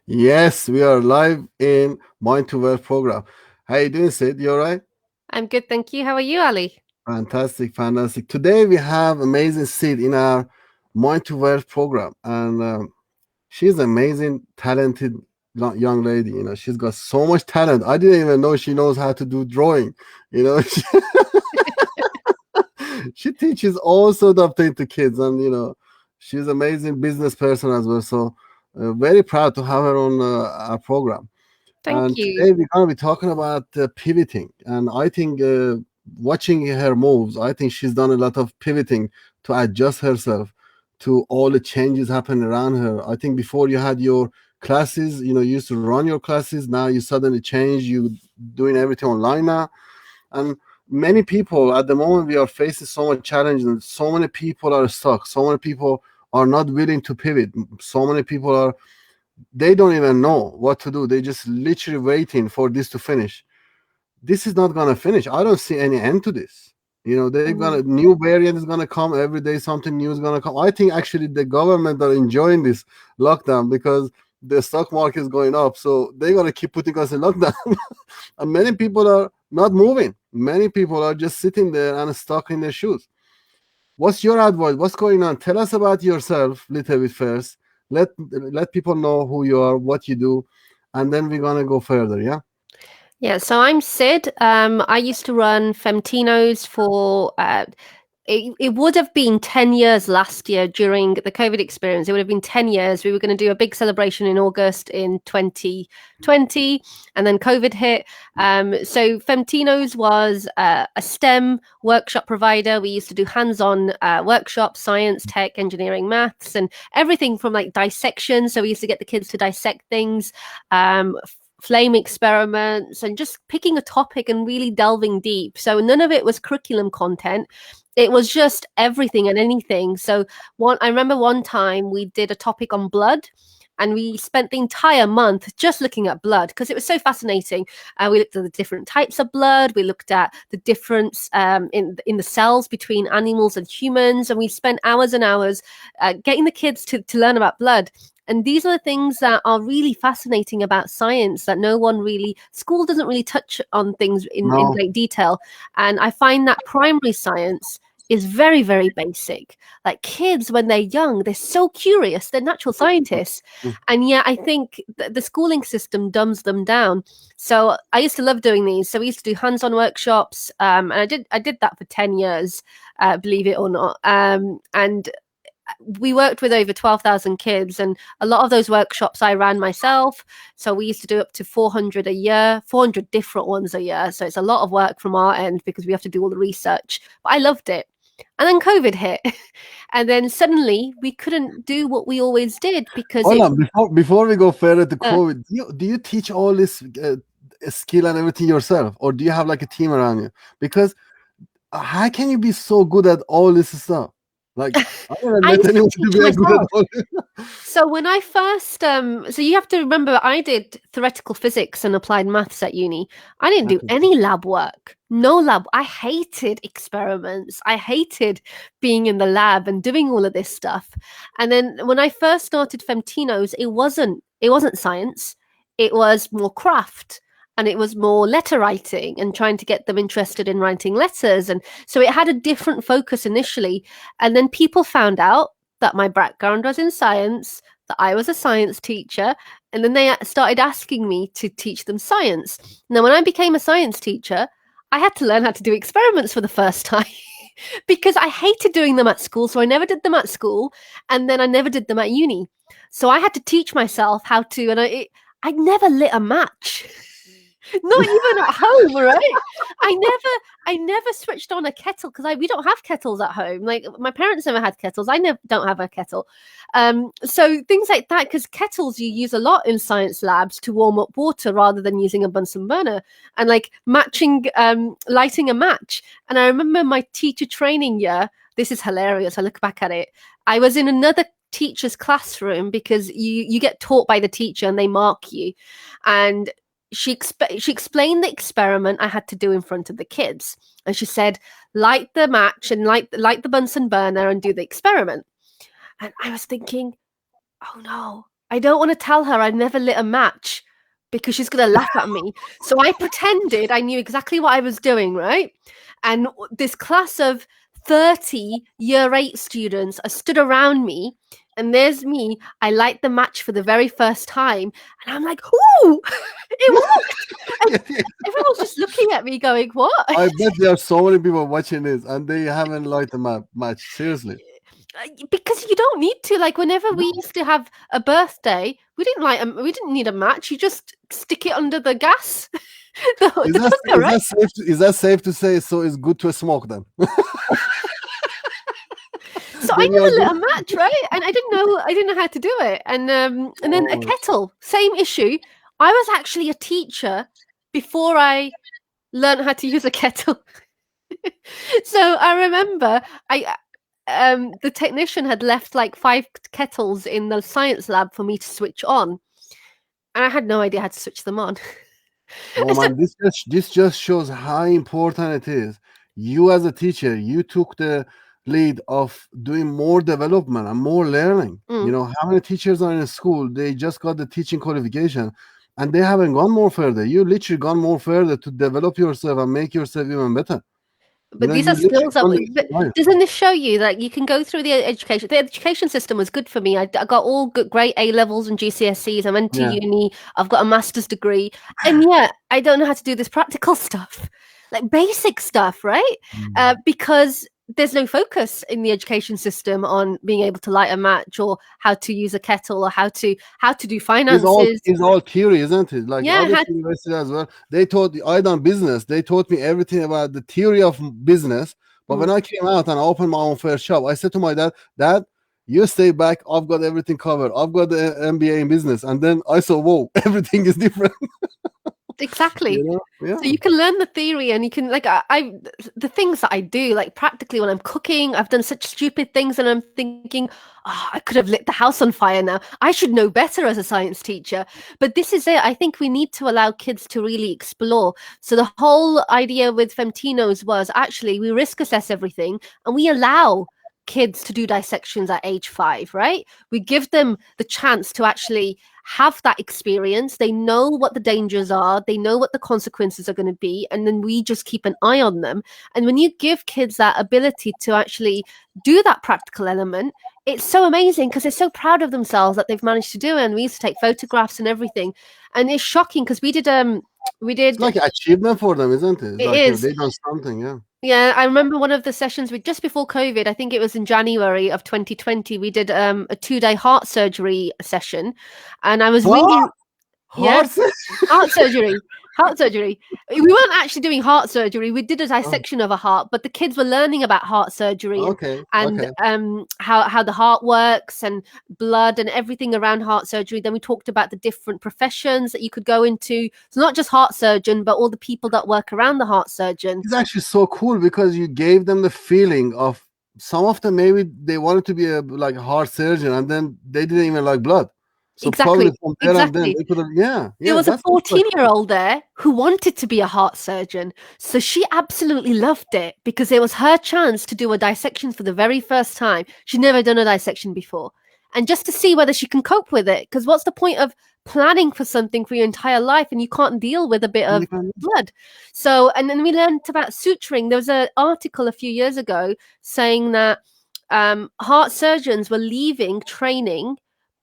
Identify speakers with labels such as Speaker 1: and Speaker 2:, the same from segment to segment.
Speaker 1: Yes, we are live in Mind2Wealth program. How you doing, Sid? You all right?
Speaker 2: I'm good, thank you. How are you, Ali?
Speaker 1: Fantastic, fantastic. Today we have amazing Sid in our Mind2Wealth program, and she's amazing, talented young lady. She's got so much talent. I didn't even know she knows how to do drawing. You know, she teaches all sort of things to kids, and she's amazing business person as well. So very proud to have her on our program.
Speaker 2: Thank
Speaker 1: And
Speaker 2: you.
Speaker 1: today we're going to be talking about pivoting. And I think watching her moves, I think she's done a lot of pivoting to adjust herself to all the changes happening around her. I think before you had your classes, you used to run your classes. Now you suddenly change, you doing everything online now. And many people at the moment, we are facing so much challenge, and so many people are stuck. So many people are not willing to pivot. So many people are, they don't even know what to do. They just literally waiting for this to finish. This is not gonna finish. I don't see any end to this. They're gonna,
Speaker 2: Mm.
Speaker 1: new variant is gonna come every day. Something new is gonna come. I think actually the government are enjoying this lockdown because the stock market is going up. So they're gonna keep putting us in lockdown, and many people are not moving. Many people are just sitting there and stuck in their shoes. What's your advice? What's going on? Tell us about yourself a little bit first. Let people know who you are, what you do, and then we're gonna go further. Yeah.
Speaker 2: Yeah, so I'm Syd. I used to run Femtinos for it would have been 10 years last year during the COVID experience. It would have been 10 years. We were going to do a big celebration in August in 2020, and then COVID hit. So Femtinos was a STEM workshop provider. We used to do hands-on workshops, science, tech, engineering, maths, and everything from like dissection. So we used to get the kids to dissect things, flame experiments, and just picking a topic and really delving deep. So none of it was curriculum content. It was just everything and anything. So I remember one time we did a topic on blood, and we spent the entire month just looking at blood because it was so fascinating. We looked at the different types of blood. We looked at the difference in the cells between animals and humans, and we spent hours and hours getting the kids to learn about blood. And these are the things that are really fascinating about science that no one really, school doesn't really touch on things in
Speaker 1: No.
Speaker 2: great detail. And I find that primary science is very, very basic. Like kids, when they're young, they're so curious, they're natural scientists. And yet I think the schooling system dumbs them down. So I used to love doing these. So we used to do hands-on workshops. And I did that for 10 years, believe it or not. And we worked with over 12,000 kids, and a lot of those workshops I ran myself. So we used to do up to 400 a year, 400 different ones a year. So it's a lot of work from our end because we have to do all the research. But I loved it. And then COVID hit. And then suddenly we couldn't do what we always did because
Speaker 1: Hold
Speaker 2: it
Speaker 1: on. Before we go further to
Speaker 2: uh,
Speaker 1: COVID, do you teach all this skill and everything yourself, or do you have like a team around you? Because how can you be so good at all this stuff? Like, I never
Speaker 2: I
Speaker 1: met
Speaker 2: used to
Speaker 1: anyone to
Speaker 2: teach
Speaker 1: be good at
Speaker 2: myself.
Speaker 1: all this.
Speaker 2: So when I first, so you have to remember, I did theoretical physics and applied maths at uni. I didn't do
Speaker 1: Okay.
Speaker 2: any lab work, no lab. I hated experiments. I hated being in the lab and doing all of this stuff. And then when I first started Femtinos, it wasn't science. It was more craft. And it was more letter writing and trying to get them interested in writing letters. And so it had a different focus initially. And then people found out that my background was in science, that I was a science teacher, and then they started asking me to teach them science. Now, when I became a science teacher, I had to learn how to do experiments for the first time because I hated doing them at school. So I never did them at school, and then I never did them at uni. So I had to teach myself how to, and I never lit a match. Not even at home, right? I never switched on a kettle because we don't have kettles at home. Like my parents never had kettles. I never don't have a kettle. So things like that, because kettles you use a lot in science labs to warm up water rather than using a Bunsen burner, and like matching, lighting a match. And I remember my teacher training year. This is hilarious. I look back at it. I was in another teacher's classroom because you get taught by the teacher and they mark you, and she explained the experiment I had to do in front of the kids, and she said, "Light the match and light the Bunsen burner and do the experiment." And I was thinking, "Oh no, I don't want to tell her I never lit a match because she's going to laugh at me. So I pretended I knew exactly what I was doing, right? And this class of 30 year 8 students are stood around me, and there's me. I light the match for the very first time, and I'm like, ooh, it worked. And everyone's just looking at me going, what?
Speaker 1: I bet there are so many people watching this and they haven't lighted a match. Seriously.
Speaker 2: Because you don't need to. Like, whenever we used to have a birthday, we didn't need a match. You just stick it under the gas.
Speaker 1: Is that safe to say? So it's good to smoke then.
Speaker 2: So I never lit a match, right? And I didn't know how to do it. And then a kettle, same issue. I was actually a teacher before I learned how to use a kettle. So I remember the technician had left like 5 kettles in the science lab for me to switch on, and I had no idea how to switch them on.
Speaker 1: Oh man, this just shows how important it is. You as a teacher, you took the lead of doing more development and more learning. You know, how many teachers are in school, they just got the teaching qualification and they haven't gone more further. You literally gone more further to develop yourself and make yourself even better.
Speaker 2: But these are skills that doesn't this show you that you can go through the education system was good for me. I got all good, great A levels and GCSEs. I went to uni. I've got a master's degree, and yet I don't know how to do this practical stuff, like basic stuff, right? Because there's no focus in the education system on being able to light a match or how to use a kettle or how to do finances.
Speaker 1: It's all theory, isn't it? Like other universities as well. They taught I done business. They taught me everything about the theory of business. But when I came out and I opened my own first shop, I said to my dad, "Dad, you stay back. I've got everything covered. I've got the MBA in business." And then I saw, whoa, everything is different.
Speaker 2: Exactly. So you can learn the theory, and you can the things that I do, like practically when I'm cooking, I've done such stupid things, and I'm thinking, oh, I could have lit the house on fire now. I should know better as a science teacher. But this is it. I think we need to allow kids to really explore. So the whole idea with Femtinos was actually we risk assess everything, and we allow kids to do dissections at age 5, right? We give them the chance to actually have that experience. They know what the dangers are, they know what the consequences are going to be, and then we just keep an eye on them. And when you give kids that ability to actually do that practical element, it's so amazing because they're so proud of themselves that they've managed to do it. And we used to take photographs and everything, and it's shocking because we did
Speaker 1: it's like an achievement for them, isn't it?
Speaker 2: It is.
Speaker 1: They've done something.
Speaker 2: Yeah, I remember one of the sessions just before COVID, I think it was in January of 2020, we did a 2-day heart surgery session, and I was reading heart surgery. We weren't actually doing heart surgery. We did a dissection of a heart, but the kids were learning about heart surgery and how the heart works and blood and everything around heart surgery. Then we talked about the different professions that you could go into. So not just heart surgeon, but all the people that work around the heart surgeon.
Speaker 1: It's actually so cool because you gave them the feeling of some of them maybe they wanted to be a heart surgeon and then they didn't even like blood. So
Speaker 2: exactly.
Speaker 1: There
Speaker 2: was a 14-year-old there who wanted to be a heart surgeon. So she absolutely loved it because it was her chance to do a dissection for the very first time. She'd never done a dissection before. And just to see whether she can cope with it. Because what's the point of planning for something for your entire life and you can't deal with a bit of blood? So, and then we learned about suturing. There was an article a few years ago saying that heart surgeons were leaving training,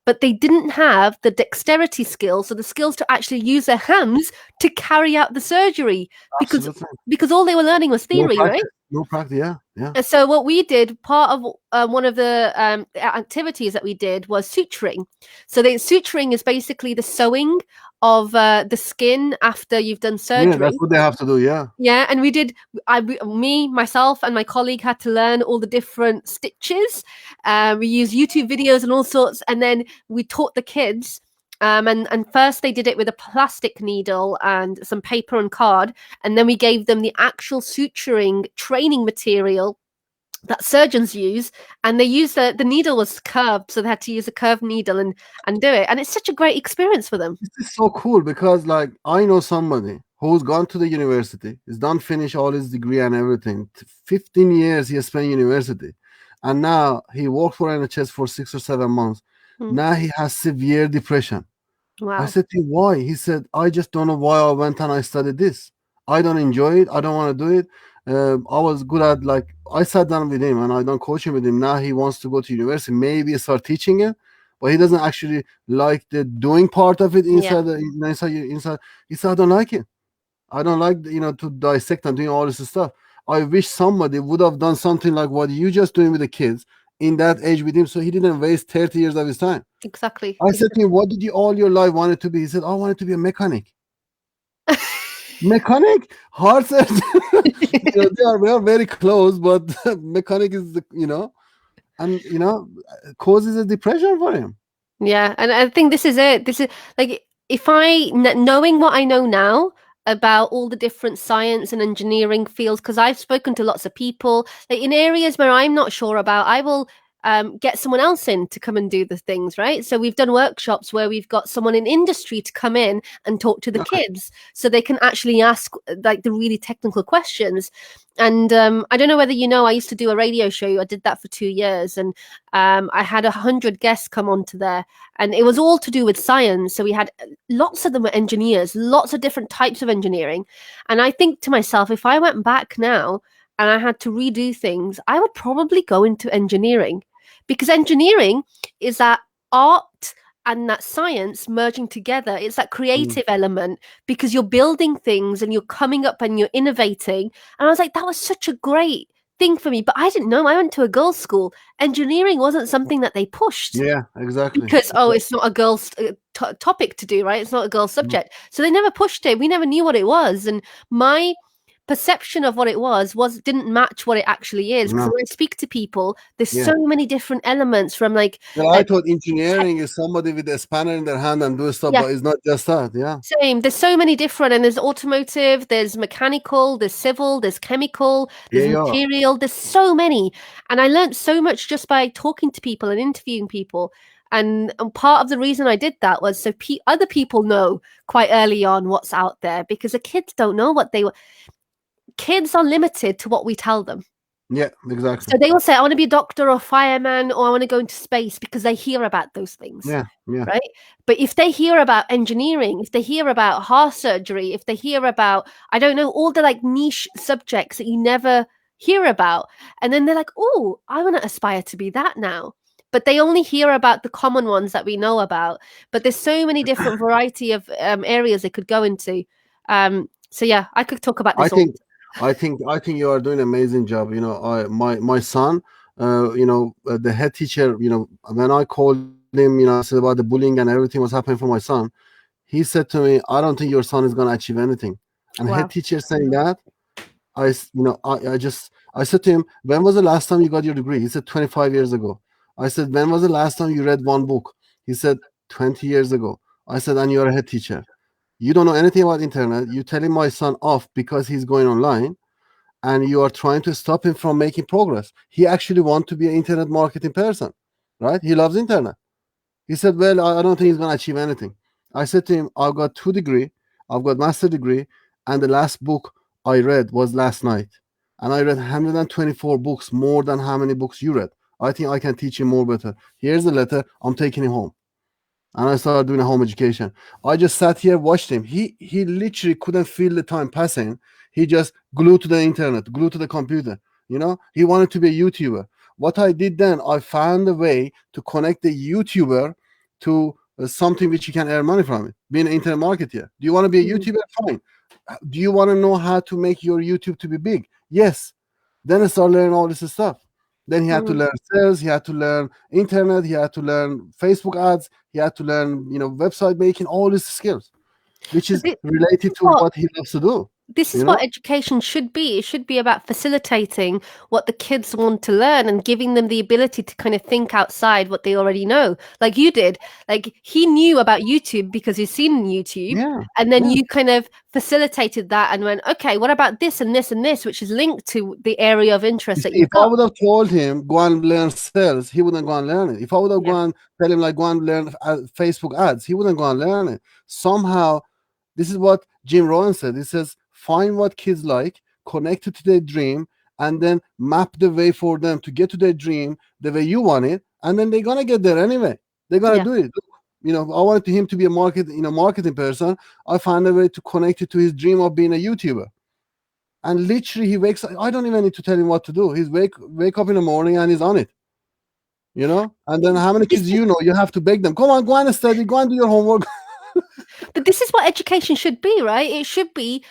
Speaker 2: but they didn't have the dexterity skills or the skills to actually use their hands to carry out the surgery because all they were learning was theory, right?
Speaker 1: No practice, yeah.
Speaker 2: And so what we did, part of one of the activities that we did was suturing. So the suturing is basically the sewing of the skin after you've done surgery.
Speaker 1: Yeah, that's what they have to do, yeah.
Speaker 2: Yeah, and we did, myself and my colleague had to learn all the different stitches. We used YouTube videos and all sorts, and then we taught the kids. And first they did it with a plastic needle and some paper and card, and then we gave them the actual suturing training material that surgeons use, and they used the needle was curved, so they had to use a curved needle and do it, and it's such a great experience for them.
Speaker 1: This is so cool because I know somebody who's gone to the university, he's done finish all his degree and everything. 15 years he has spent university, and now he worked for NHS for 6 or 7 months.
Speaker 2: Mm.
Speaker 1: Now he has severe depression. I
Speaker 2: Wow.
Speaker 1: said to him, why? He said, I just don't know why I went and I studied this. I don't enjoy it. I don't want to do it. I was good at, like, I sat down with him and I done coaching with him. Now he wants to go to university, maybe start teaching it, but he doesn't actually like the doing part of it
Speaker 2: Yeah.
Speaker 1: inside. Inside. He said, I don't like it. I don't like, to dissect and doing all this stuff. I wish somebody would have done something like what you just doing with the kids in that age with him, so he didn't waste 30 years of his time.
Speaker 2: Exactly.
Speaker 1: I said to him, what did you all your life wanted to be? He said, I wanted to be a mechanic. Mechanic? Heart surgeon? We are very close, but mechanic is and causes a depression for him.
Speaker 2: Yeah, and I think this is it. This is like, if knowing what I know now about all the different science and engineering fields, because I've spoken to lots of people, like, in areas where I'm not sure about, I will get someone else in to come and do the things, right? So we've done workshops where we've got someone in industry to come in and talk to the
Speaker 1: Okay.
Speaker 2: kids, so they can actually ask like the really technical questions. And I don't know whether you know, I used to do a radio show. I did that for 2 years, and I had 100 guests come onto there, and it was all to do with science. So we had lots of them were engineers, lots of different types of engineering. And I think to myself, if I went back now and I had to redo things, I would probably go into engineering, because engineering is that art and that science merging together. It's that creative element, because you're building things and you're coming up and you're innovating. And I was like, that was such a great thing for me. But I didn't know. I went to a girls' school. Engineering wasn't something that they pushed,
Speaker 1: Yeah, exactly.
Speaker 2: because it's not a girl's topic to do, right? It's not a girl's subject, so they never pushed it. We never knew what it was, and my perception of what it was didn't match what it actually is. Because
Speaker 1: No.
Speaker 2: when I speak to people, there's
Speaker 1: Yeah.
Speaker 2: so many different elements, from like
Speaker 1: Well, I thought
Speaker 2: tech.
Speaker 1: engineering is somebody with a spanner in their hand and do stuff,
Speaker 2: Yeah,
Speaker 1: but it's not just that. Yeah.
Speaker 2: same. There's so many different, and there's automotive, there's mechanical, there's civil, there's chemical,
Speaker 1: Yeah,
Speaker 2: there's
Speaker 1: yeah.
Speaker 2: material, there's so many. And I learned so much just by talking to people and interviewing people. And part of the reason I did that was so other people know quite early on what's out there, because the kids don't know what kids are limited to what we tell them.
Speaker 1: Yeah, exactly.
Speaker 2: So they will say, I want to be a doctor or a fireman, or I want to go into space, because they hear about those things.
Speaker 1: Yeah, yeah.
Speaker 2: Right. But if they hear about engineering, if they hear about heart surgery, if they hear about, I don't know, all the like niche subjects that you never hear about, and then they're like, oh, I want to aspire to be that now. But they only hear about the common ones that we know about. But there's so many different variety of areas they could go into. So yeah, I could talk about
Speaker 1: I
Speaker 2: this all.
Speaker 1: think I think you are doing an amazing job. My son, the head teacher, when I called him, I said about the bullying and everything was happening for my son. He said to me, I don't think your son is going to achieve anything. And
Speaker 2: Wow.
Speaker 1: head teacher saying that, I said to him, when was the last time you got your degree? He said 25 years ago. I said, when was the last time you read one book? He said 20 years ago. I said, and you're a head teacher. You don't know anything about internet. You're telling my son off because he's going online, and you are trying to stop him from making progress. He actually wants to be an internet marketing person, right? He loves internet. He said, well, I don't think he's going to achieve anything. I said to him, I've got 2 degrees, I've got master degree, and the last book I read was last night. And I read 124 books, more than how many books you read. I think I can teach him more better. Here's the letter. I'm taking him home. And I started doing a home education. I just sat here, watched him. He literally couldn't feel the time passing. He just glued to the internet, glued to the computer. He wanted to be a YouTuber. What I did then, I found a way to connect the YouTuber to something which you can earn money from it, being an internet marketer. Do you want to be a YouTuber? Fine. Do you want to know how to make your YouTube to be big? Yes. Then I started learning all this stuff. Then he had to learn sales, he had to learn internet, he had to learn Facebook ads, he had to learn, website making, all these skills, which is related to what he loves to do.
Speaker 2: This is what education should be. It should be about facilitating what the kids want to learn and giving them the ability to kind of think outside what they already know. Like you did. Like he knew about YouTube because he's seen YouTube.
Speaker 1: Yeah.
Speaker 2: And then you kind of facilitated that and went, okay, what about this and this and this, which is linked to the area of interest that you've
Speaker 1: got. If I would have told him, go and learn sales, he wouldn't go and learn it. If I would have gone tell him, like, go and learn Facebook ads, he wouldn't go and learn it. Somehow, this is what Jim Rohn said. He says, find what kids like, connect it to their dream, and then map the way for them to get to their dream the way you want it, and then they're gonna get there anyway. They're gonna
Speaker 2: Yeah.
Speaker 1: do it. I wanted him to be a marketing person. I found a way to connect it to his dream of being a YouTuber. And literally, he wakes up. I don't even need to tell him what to do. He's wake up in the morning and he's on it. And then how many
Speaker 2: This
Speaker 1: kids you have to beg them, come on, go and study, go and do your homework.
Speaker 2: But this is what education should be, right? It should be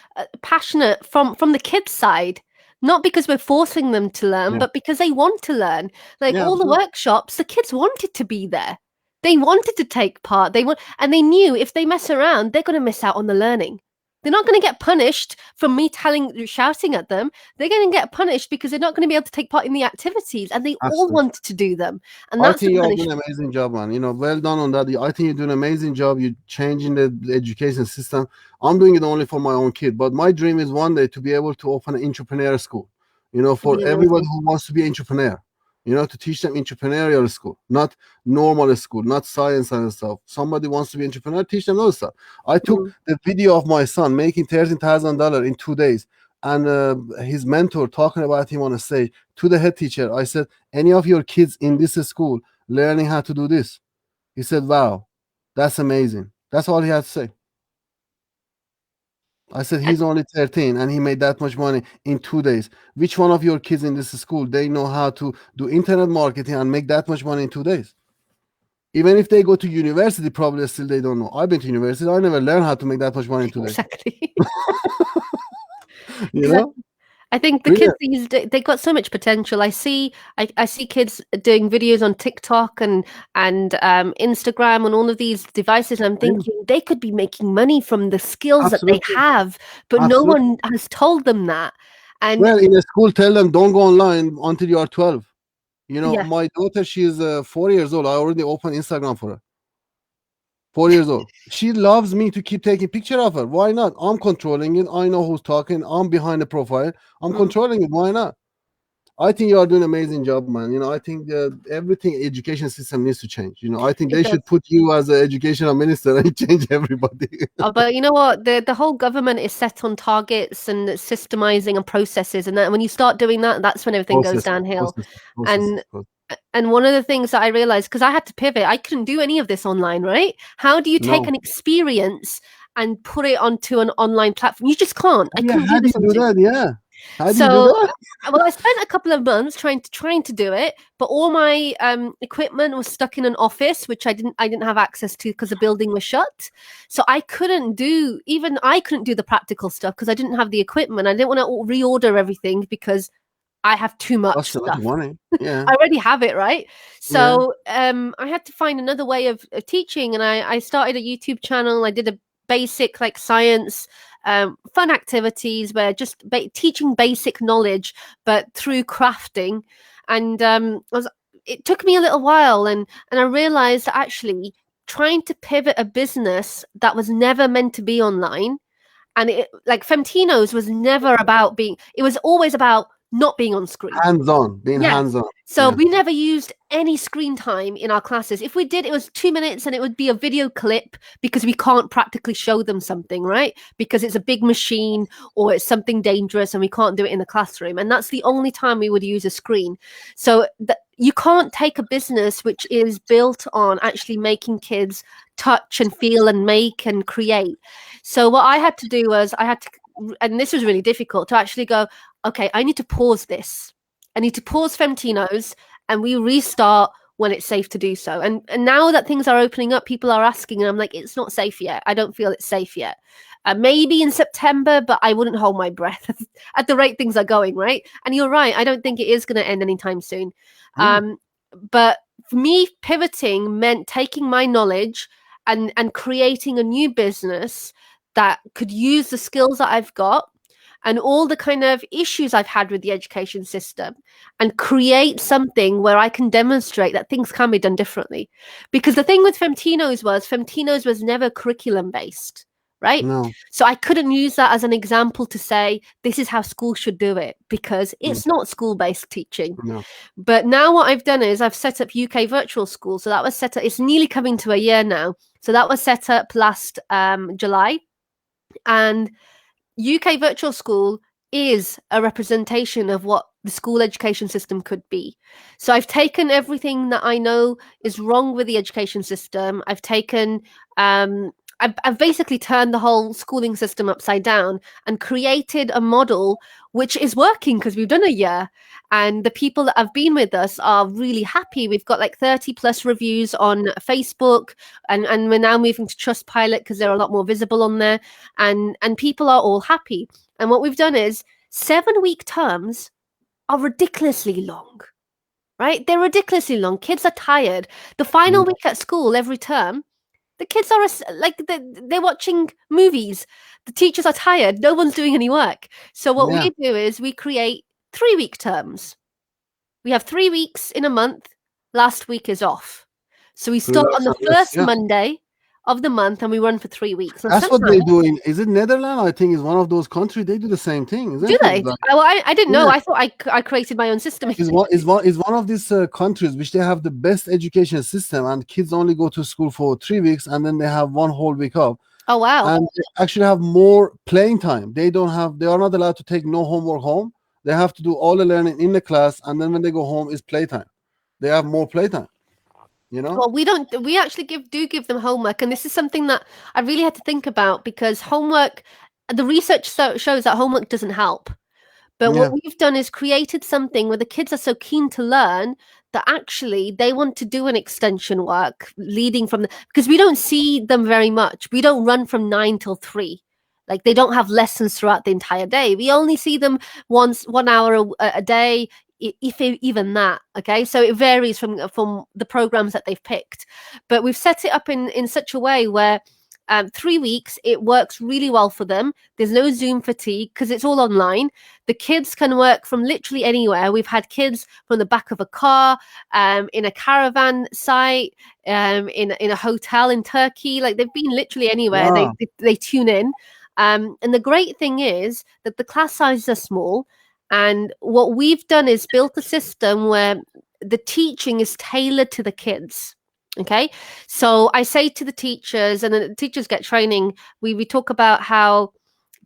Speaker 2: passionate from the kids' side, not because we're forcing them to learn,
Speaker 1: Yeah.
Speaker 2: but because they want to learn. Like
Speaker 1: Yeah,
Speaker 2: all the
Speaker 1: absolutely.
Speaker 2: workshops, the kids wanted to be there. They wanted to take part. And they knew if they mess around, they're going to miss out on the learning. They're not going to get punished from me shouting at them. They're going to get punished because they're not going to be able to take part in the activities, and they all
Speaker 1: Absolutely.
Speaker 2: wanted to do them. And
Speaker 1: I
Speaker 2: that's the
Speaker 1: think you're doing
Speaker 2: punishment.
Speaker 1: an amazing job, man. Well done on that. I think you're doing an amazing job. You're changing the education system. I'm doing it only for my own kid, but my dream is one day to be able to open an entrepreneur school,
Speaker 2: It'd
Speaker 1: for
Speaker 2: be
Speaker 1: everybody
Speaker 2: amazing.
Speaker 1: who wants to be an entrepreneur, to teach them entrepreneurial school, not normal school, not science and stuff. Somebody wants to be entrepreneur, teach them those stuff. I took the video of my son making $13,000 in 2 days, and his mentor talking about him on a stage to the head teacher. I said, any of your kids in this school learning how to do this? He said, wow, that's amazing. That's all he had to say. I said, he's only 13 and he made that much money in 2 days. Which one of your kids in this school, they know how to do internet marketing and make that much money in 2 days? Even if they go to university, probably still they don't know. I've been to university. I never learned how to make that much money in 2 days.
Speaker 2: Exactly.
Speaker 1: You know?
Speaker 2: I think the kids these days, they got so much potential. I see kids doing videos on TikTok and Instagram and all of these devices, and I'm thinking they could be making money from the skills that they
Speaker 1: Absolutely.
Speaker 2: have, but no one has told them that. And
Speaker 1: Well, in a school, tell them don't go online until you are 12.
Speaker 2: yeah,
Speaker 1: My daughter, she's 4 years old. I already opened Instagram for her. 4 years old. She loves me to keep taking picture of her. Why not? I'm controlling it. I know who's talking. I'm behind the profile. I'm controlling it. Why not? I think you are doing an amazing job, man. I think everything education system needs to change. I think they should put you as an educational minister and change everybody.
Speaker 2: but you know what? The whole government is set on targets and systemizing and processes, and that when you start doing that, that's when everything goes downhill. And one of the things that I realized, because I had to pivot, I couldn't do any of this online, right? How do you take an experience and put it onto an online platform? You just can't. I couldn't
Speaker 1: How
Speaker 2: do this
Speaker 1: do you do that? Yeah. How do you do
Speaker 2: So,
Speaker 1: that?
Speaker 2: well, I spent a couple of months trying to do it, but all my equipment was stuck in an office, which I didn't have access to because the building was shut. So I couldn't do the practical stuff because I didn't have the equipment. I didn't want to reorder everything because I have too much stuff.
Speaker 1: Yeah.
Speaker 2: I already have it, right? So I had to find another way of teaching, and I started a YouTube channel. I did a basic like science fun activities where just teaching basic knowledge, but through crafting. And it took me a little while, and I realized that actually trying to pivot a business that was never meant to be online, and it, like Femtino's was never about being, it was always about not being on screen.
Speaker 1: Hands-on, being hands-on.
Speaker 2: So we never used any screen time in our classes. If we did, it was 2 minutes and it would be a video clip because we can't practically show them something, right? Because it's a big machine or it's something dangerous and we can't do it in the classroom. And that's the only time we would use a screen. So you can't take a business which is built on actually making kids touch and feel and make and create. So what I had to do was and this was really difficult, to actually go, okay, I need to pause this. I need to pause Femtino's and we restart when it's safe to do so. And now that things are opening up, people are asking, and I'm like, it's not safe yet. I don't feel it's safe yet. Maybe in September, but I wouldn't hold my breath at the rate things are going, right? And you're right. I don't think it is going to end anytime soon. But for me, pivoting meant taking my knowledge and creating a new business that could use the skills that I've got and all the kind of issues I've had with the education system and create something where I can demonstrate that things can be done differently. Because the thing with Femtino's was never curriculum based, right?
Speaker 1: No.
Speaker 2: So I couldn't use that as an example to say, this is how school should do it, because it's not school-based teaching.
Speaker 1: No.
Speaker 2: But now what I've done is I've set up UK virtual school. So that was set up, it's nearly coming to a year now. So that was set up last July. And UK Virtual School is a representation of what the school education system could be. So I've taken everything that I know is wrong with the education system. I've basically turned the whole schooling system upside down and created a model which is working because we've done a year, and the people that have been with us are really happy. We've got like 30 plus reviews on Facebook, and we're now moving to Trustpilot because they're a lot more visible on there, and people are all happy. And what we've done is 7-week terms are ridiculously long, right? They're ridiculously long. Kids are tired. The final week at school every term, the kids are like they're watching movies. The teachers are tired. No one's doing any work. So what we do is we create 3-week terms. We have 3 weeks in a month. Last week is off. So we start on the first Monday of the month and we run for 3 weeks.
Speaker 1: And that's what they do in, is it Netherlands? I think is one of those countries. They do the same thing. Isn't
Speaker 2: do
Speaker 1: it?
Speaker 2: they? Like, I didn't know. I thought I created my own system.
Speaker 1: Is one of these countries which they have the best education system, and kids only go to school for 3 weeks and then they have one whole week off.
Speaker 2: Oh wow!
Speaker 1: And they actually have more playing time. They are not allowed to take no homework home. They have to do all the learning in the class, and then when they go home is playtime. They have more playtime. You know?
Speaker 2: Well, we actually give them homework, and this is something that I really had to think about, because homework, the research shows that homework doesn't help. But what we've done is created something where the kids are so keen to learn that actually they want to do an extension work leading from because we don't see them very much. We don't run from 9 till 3. Like, they don't have lessons throughout the entire day. We only see them 1 hour a day, if even that. Okay, so it varies from the programs that they've picked, but we've set it up in such a way where 3 weeks it works really well for them. There's no Zoom fatigue because it's all online. The kids can work from literally anywhere. We've had kids from the back of a car, in a caravan site, in a hotel in Turkey. Like, they've been literally anywhere. Wow. They tune in. And the great thing is that the class sizes are small. And what we've done is built a system where the teaching is tailored to the kids. Okay, so I say to the teachers, and the teachers get training, we talk about how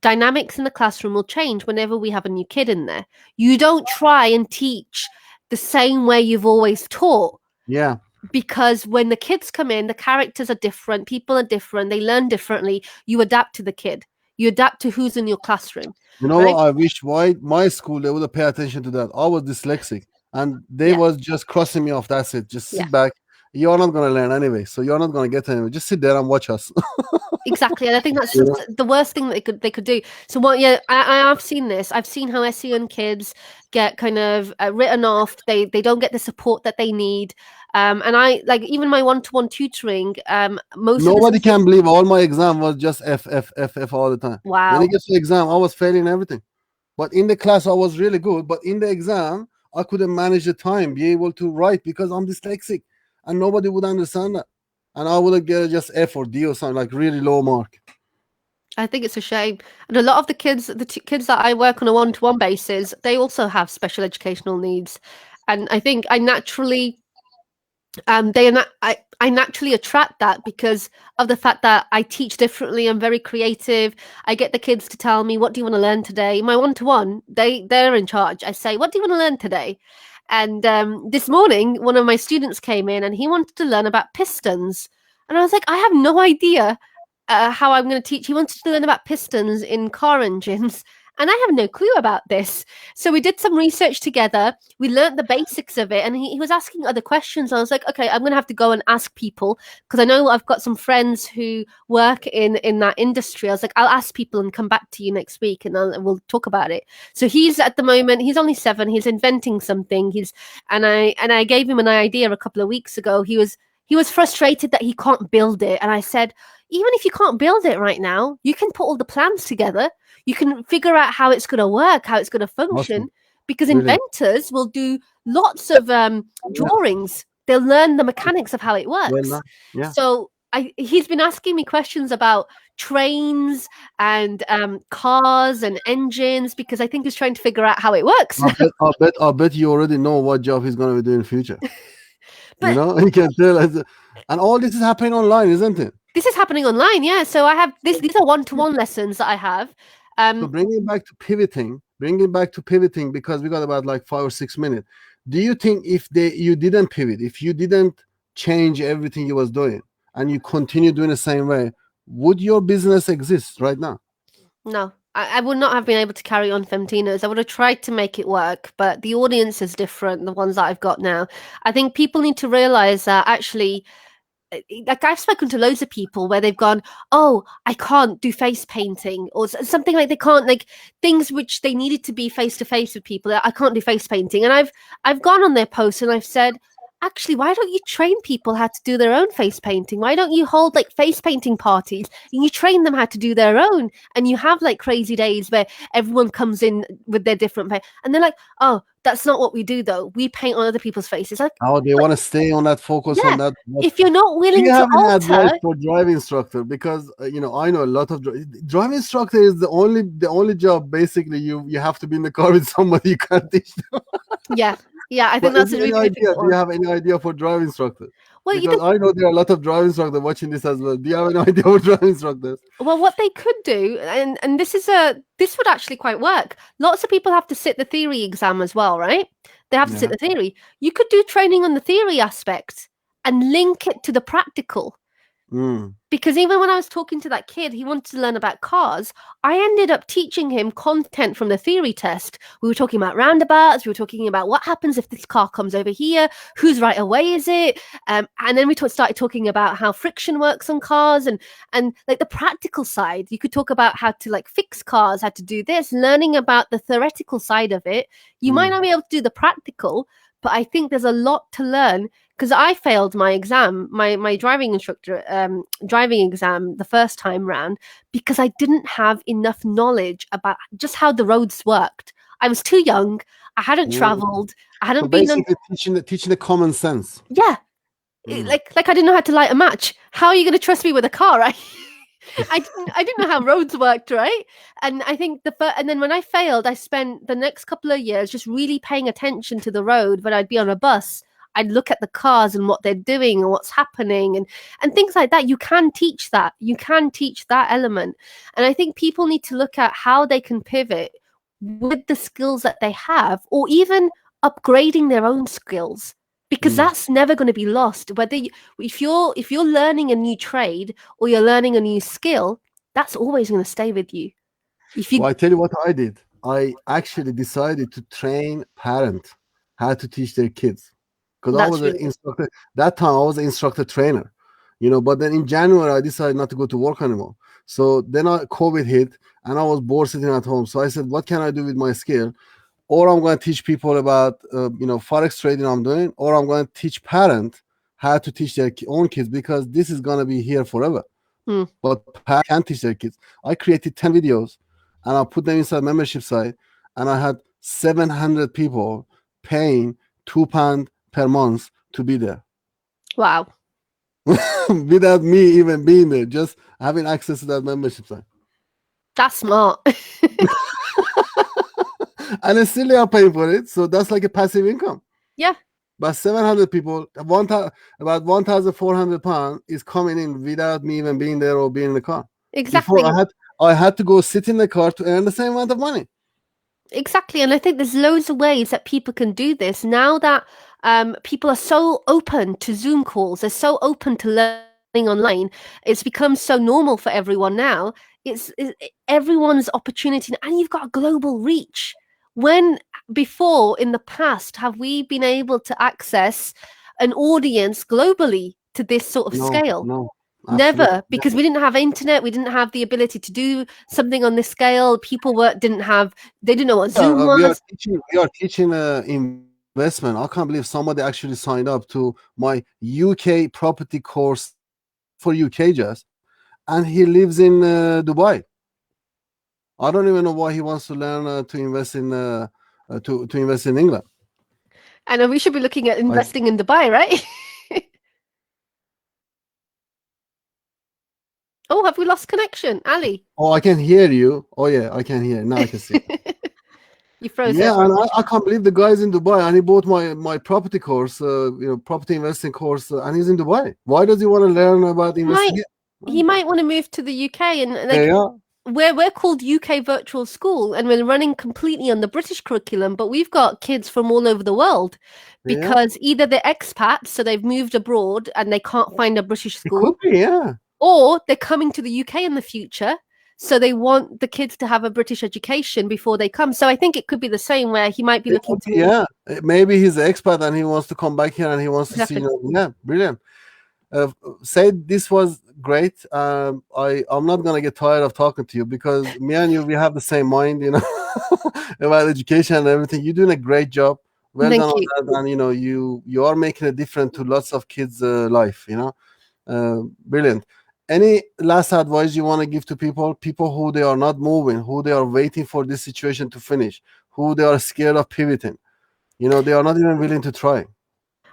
Speaker 2: dynamics in the classroom will change whenever we have a new kid in there. You don't try and teach the same way you've always taught.
Speaker 1: Yeah.
Speaker 2: Because when the kids come in, the characters are different, people are different, they learn differently. You adapt to the kid. You adapt to who's in your classroom.
Speaker 1: You know what? I wish my school, they would pay attention to that. I was dyslexic, and they was just crossing me off. That's it. Just sit back. You're not going to learn anyway, so you're not going to get anywhere. Just sit there and watch us.
Speaker 2: Exactly, and I think that's the worst thing that they could do. So I have seen this. I've seen how SEN kids get kind of written off. They don't get the support that they need. And I, like, even my one-to-one tutoring,
Speaker 1: nobody can believe all my exam was just F all the time.
Speaker 2: Wow.
Speaker 1: When it gets to the exam, I was failing everything. But in the class, I was really good. But in the exam, I couldn't manage the time, be able to write, because I'm dyslexic. And nobody would understand that. And I would get just F or D or something, like really low mark.
Speaker 2: I think it's a shame. And a lot of the kids that I work on a one-to-one basis, they also have special educational needs. And I think I naturally I naturally attract that because of the fact that I teach differently. I'm very creative. I get the kids to tell me, what do you want to learn today? My one-to-one, they're in charge. I say, what do you want to learn today? And this morning, one of my students came in and he wanted to learn about pistons. And I was like, I have no idea how I'm going to teach. He wanted to learn about pistons in car engines. And I have no clue about this. So we did some research together. We learned the basics of it. And he was asking other questions. I was like, okay, I'm going to have to go and ask people, because I know I've got some friends who work in that industry. I was like, I'll ask people and come back to you next week and we'll talk about it. So he's at the moment, he's only 7. He's inventing something. And I gave him an idea a couple of weeks ago. He was frustrated that he can't build it. And I said, even if you can't build it right now, you can put all the plans together. You can figure out how it's going to work, how it's going to function,
Speaker 1: awesome.
Speaker 2: Because inventors will do lots of drawings. They'll learn the mechanics of how it works. So he's been asking me questions about trains and cars and engines, because I think he's trying to figure out how it works.
Speaker 1: I bet you already know what job he's going to be doing in the future. But, you know, you can tell. And all this is happening online, isn't it?
Speaker 2: This is happening online, yeah. So I have these are one-to-one lessons that I have.
Speaker 1: So bringing it back to pivoting, bringing back to pivoting, because we got about like 5 or 6 minutes. Do you think if you didn't pivot, if you didn't change everything you was doing, and you continue doing the same way, would your business exist right now?
Speaker 2: No, I would not have been able to carry on Femtinos. I would have tried to make it work, but the audience is different, the ones that I've got now. I think people need to realize that actually, like I've spoken to loads of people where they've gone, oh, I can't do face painting, or something like they can't, like things which they needed to be face to face with people. I can't do face painting, and I've gone on their posts and I've said, actually, why don't you train people how to do their own face painting? Why don't you hold like face painting parties and you train them how to do their own? And you have like crazy days where everyone comes in with their different paint, and they're like, oh, that's not what we do though. We paint on other people's faces. Like,
Speaker 1: How they want to stay on that, focus
Speaker 2: yeah,
Speaker 1: on that.
Speaker 2: if you're not
Speaker 1: Do
Speaker 2: willing
Speaker 1: you
Speaker 2: to
Speaker 1: have any advice
Speaker 2: alter,
Speaker 1: for driving instructor? Because I know a lot of driving instructor is the only job basically you have to be in the car with somebody you can't teach them.
Speaker 2: yeah, I think
Speaker 1: But
Speaker 2: that's
Speaker 1: is
Speaker 2: a
Speaker 1: there any
Speaker 2: really
Speaker 1: idea?
Speaker 2: difficult
Speaker 1: Do you
Speaker 2: one.
Speaker 1: have any idea for driving instructor?
Speaker 2: Well,
Speaker 1: Because I know there are a lot of driving instructors watching this as well. Do you have any idea for driving instructors?
Speaker 2: well, what they could do, and this would actually quite work. Lots of people have to sit the theory exam as well, right? They have to sit
Speaker 1: Yeah.
Speaker 2: the theory. You could do training on the theory aspect and link it to the practical.
Speaker 1: Mm.
Speaker 2: Because even when I was talking to that kid, he wanted to learn about cars. I ended up teaching him content from the theory test. We were talking about roundabouts. We were talking about what happens if this car comes over here. Whose right of way is it? And then we started talking about how friction works on cars and like the practical side. You could talk about how to like fix cars, how to do this, learning about the theoretical side of it. You might not be able to do the practical, but I think there's a lot to learn. Because I failed my exam, my driving instructor driving exam the first time round, because I didn't have enough knowledge about just how the roads worked. I was too young. I hadn't traveled. I
Speaker 1: So
Speaker 2: hadn't been on.
Speaker 1: basically teaching the common sense.
Speaker 2: Yeah,
Speaker 1: Mm.
Speaker 2: like I didn't know how to light a match. How are you going to trust me with a car, right? I didn't know how roads worked, right? And I think and then when I failed, I spent the next couple of years just really paying attention to the road. When I'd be on a bus, I'd look at the cars and what they're doing and what's happening and things like that. You can teach that. You can teach that element. And I think people need to look at how they can pivot with the skills that they have, or even upgrading their own skills, because that's never going to be lost. Whether if you're learning a new trade or you're learning a new skill, that's always going to stay with you.
Speaker 1: Well, I tell you what I did. I actually decided to train parents how to teach their kids. Because I was an instructor that time. I was an instructor trainer, But then in January, I decided not to go to work anymore. So then COVID hit, and I was bored sitting at home. So I said, "What can I do with my skill?" Or I'm going to teach people about, forex trading I'm doing, or I'm going to teach parents how to teach their own kids, because this is going to be here forever. But parents can't teach their kids. I created 10 videos, and I put them inside membership site, and I had 700 people paying £2 per month to be there.
Speaker 2: Wow.
Speaker 1: Without me even being there, just having access to that membership site.
Speaker 2: That's smart.
Speaker 1: And then still they are paying for it. So that's like a passive income.
Speaker 2: Yeah.
Speaker 1: But 700 people, about £1,400 is coming in without me even being there or being in the car.
Speaker 2: Exactly.
Speaker 1: Before I had to go sit in the car to earn the same amount of money.
Speaker 2: Exactly. And I think there's loads of ways that people can do this now that people are so open to Zoom calls. They're so open to learning online. It's become so normal for everyone now. It's everyone's opportunity. And you've got a global reach. When before in the past have we been able to access an audience globally to this sort of scale?
Speaker 1: No.
Speaker 2: Never, because we didn't have internet, we didn't have the ability to do something on this scale. People they didn't know what Zoom was.
Speaker 1: We are teaching investment. I can't believe somebody actually signed up to my UK property course for UK just, and he lives in Dubai. I don't even know why he wants to learn to invest in to invest in England.
Speaker 2: And we should be looking at investing in Dubai, right? Oh, have we lost connection, Ali?
Speaker 1: Oh, I can hear you. Oh yeah, I can hear. Now I can see.
Speaker 2: You froze.
Speaker 1: Yeah, and I can't believe the guy's in Dubai, and he bought my property course, property investing course, and he's in Dubai. Why does he want to learn about investing?
Speaker 2: He might want to move to the UK and
Speaker 1: yeah.
Speaker 2: we're called UK Virtual School, and we're running completely on the British curriculum, but we've got kids from all over the world
Speaker 1: Yeah,
Speaker 2: because either they're expats, so they've moved abroad and they can't find a British
Speaker 1: it could
Speaker 2: school,
Speaker 1: be. Yeah,
Speaker 2: or they're coming to the UK in the future. So they want the kids to have a British education before they come. So I think it could be the same where he might be
Speaker 1: it
Speaker 2: looking
Speaker 1: could
Speaker 2: to
Speaker 1: be.
Speaker 2: move.
Speaker 1: Yeah, maybe he's an expat and he wants to come back here and he wants to see.
Speaker 2: Exactly.
Speaker 1: Yeah, brilliant. Said this was great. I'm not gonna get tired of talking to you because me and you we have the same mind, about education and everything. You're doing a great job. Well
Speaker 2: Thank
Speaker 1: done on
Speaker 2: you.
Speaker 1: that, and you are making a difference to lots of kids' life. Brilliant. Any last advice you want to give to people who they are not moving, who they are waiting for this situation to finish, who they are scared of pivoting? They are not even willing to try.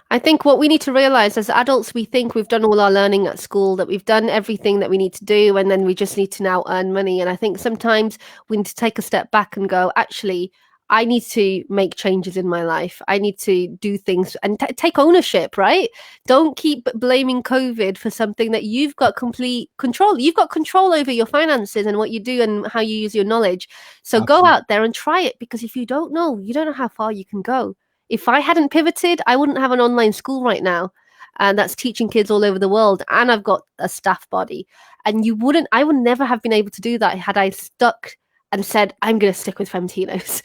Speaker 2: I think what we need to realize as adults, we think we've done all our learning at school, that we've done everything that we need to do, and then we just need to now earn money. And I think sometimes we need to take a step back and go, actually, I need to make changes in my life. I need to do things and take ownership, right? Don't keep blaming COVID for something that you've got complete control. You've got control over your finances and what you do and how you use your knowledge. So go
Speaker 1: Absolutely.
Speaker 2: out there and try it, because if you don't know, you don't know how far you can go. If I hadn't pivoted, I wouldn't have an online school right now. And that's teaching kids all over the world. And I've got a staff body. And I would never have been able to do that had I stuck and said, I'm going to stick with Femtinos.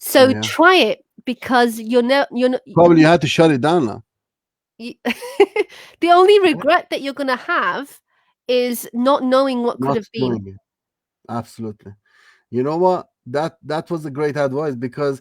Speaker 2: So
Speaker 1: Yeah.
Speaker 2: try it, because you're
Speaker 1: Probably you had to shut it down now.
Speaker 2: you, the only regret that you're going to have is not knowing what could
Speaker 1: Not
Speaker 2: have been.
Speaker 1: doing it. Absolutely. You know what? That was a great advice because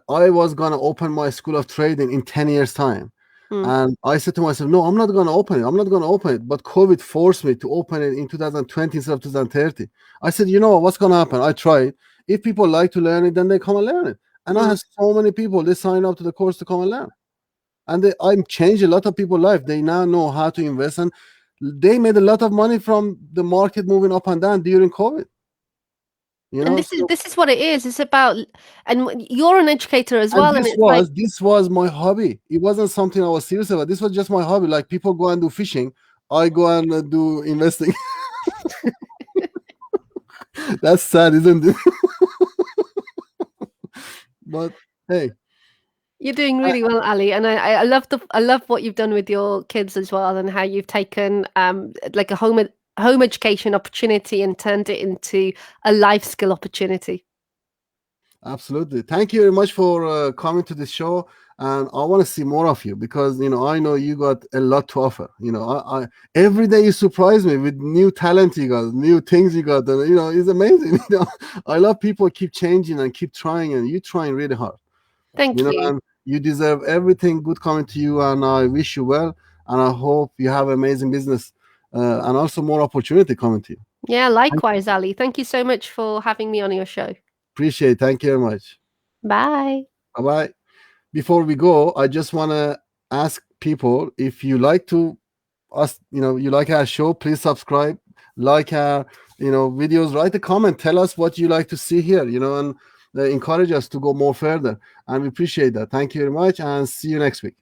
Speaker 1: I was gonna open my school of trading in 10 years time,
Speaker 2: Mm.
Speaker 1: and I said to myself, no, I'm not gonna open it. I'm not gonna open it. But COVID forced me to open it in 2020 instead of 2030. I said, you know what? What's gonna happen? I try it. If people like to learn it, then they come and learn it. And I
Speaker 2: Mm.
Speaker 1: have so many people they sign up to the course to come and learn, and I'm changed a lot of people's life. They now know how to invest, and they made a lot of money from the market moving up and down during COVID.
Speaker 2: And this is
Speaker 1: So
Speaker 2: this is what it is. It's about, and you're an educator as
Speaker 1: and
Speaker 2: well, and it's like,
Speaker 1: this was my hobby. It wasn't something I was serious about. This was just my hobby. Like people go and do fishing, I go and do investing. That's sad, isn't it? But hey,
Speaker 2: you're doing
Speaker 1: I-
Speaker 2: really well, Ali, and I love what you've done with your kids as well, and how you've taken like a home education opportunity and turned it into a life skill opportunity.
Speaker 1: absolutely. Thank you very much for coming to this show. And I want to see more of you because I know you got a lot to offer. I every day you surprise me with new talent you got, new things you got, and it's amazing. I love people keep changing and keep trying, and you trying really hard.
Speaker 2: Thank you.
Speaker 1: And you deserve everything good coming to you, and I wish you well, and I hope you have amazing business, and also more opportunity coming to you.
Speaker 2: Yeah, likewise, Ali. Thank you so much for having me on your show.
Speaker 1: Appreciate it. Thank you very much.
Speaker 2: Bye.
Speaker 1: Bye bye. Before we go, I just want to ask people if you like to us, you like our show, please subscribe, like our videos, write a comment, tell us what you like to see here, and encourage us to go more further, and we appreciate that. Thank you very much, and see you next week.